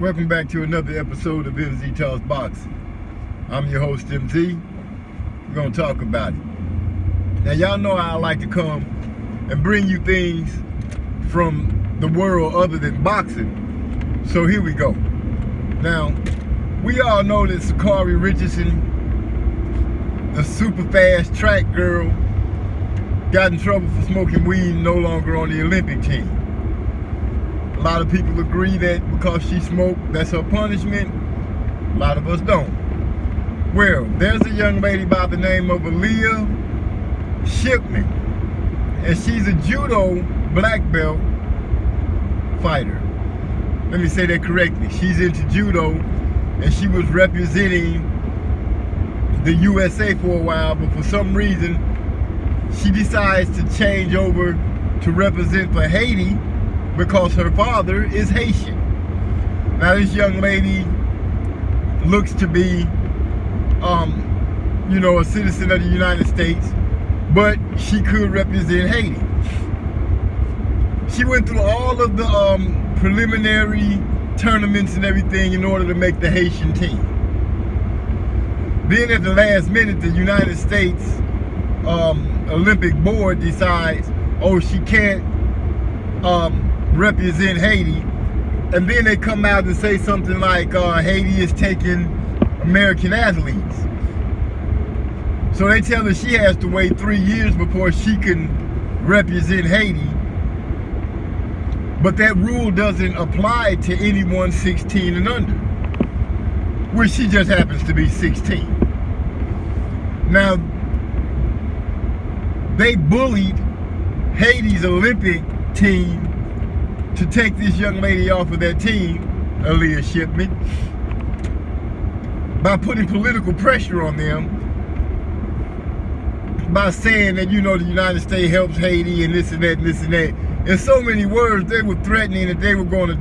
Welcome back to another episode of MZ Talks Boxing. I'm your host, MZ. We're going to talk about it. Now, y'all know I like to come and bring you things from the world other than boxing. So here we go. Now, we all know that Sha'Carri Richardson, the super fast track girl, got in trouble for smoking weed, no longer on the Olympic team. A lot of people agree that because she smoked, that's her punishment. A lot of us don't. Well, there's a young lady by the name of Aleia Shipman, and she's a judo black belt fighter. Let me say that correctly. She's into judo, and she was representing the USA for a while, but for some reason, she decides to change over to represent for Haiti because her father is Haitian. Now, this young lady looks to be, a citizen of the United States, but she could represent Haiti. She went through all of the preliminary tournaments and everything in order to make the Haitian team. Then at the last minute, the United States Olympic board decides, oh, she can't represent Haiti, and then they come out and say something like Haiti is taking American athletes. So they tell her she has to wait 3 years before she can represent Haiti. But that rule doesn't apply to anyone 16 and under, which she just happens to be 16. Now, they bullied Haiti's Olympic team to take this young lady off of their team, Aleia Shipman, by putting political pressure on them, by saying that, the United States helps Haiti and this and that and this and that. In so many words, they were threatening that they were going to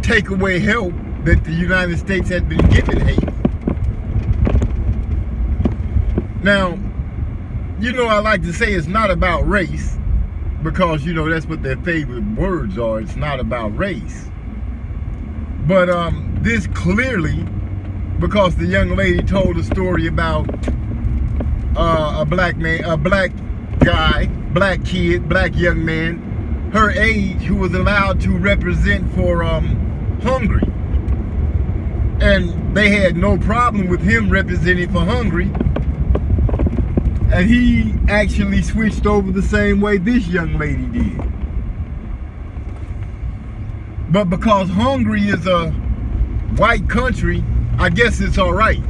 take away help that the United States had been giving Haiti. Now, I like to say it's not about race, because, that's what their favorite words are. It's not about race. But this clearly, because the young lady told a story about a black guy, black kid, black young man, her age, who was allowed to represent for Hungary. And they had no problem with him representing for Hungary. And he actually switched over the same way this young lady did. But because Hungary is a white country, I guess it's all right.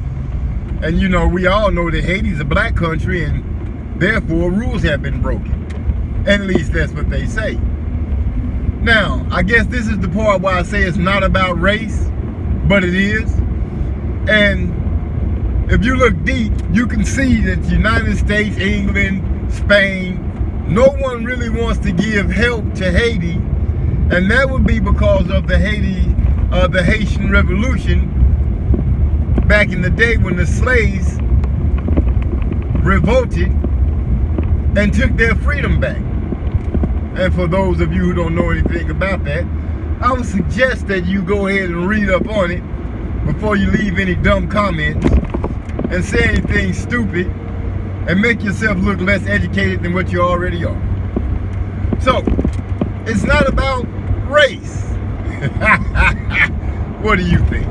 And we all know that Haiti's a black country, and therefore rules have been broken. At least that's what they say. Now, I guess this is the part where I say it's not about race, but it is. And if you look deep, you can see that the United States, England, Spain, no one really wants to give help to Haiti, and that would be because of the Haitian Revolution back in the day when the slaves revolted and took their freedom back. And for those of you who don't know anything about that, I would suggest that you go ahead and read up on it before you leave any dumb comments and say anything stupid and make yourself look less educated than what you already are. So, it's not about race. What do you think?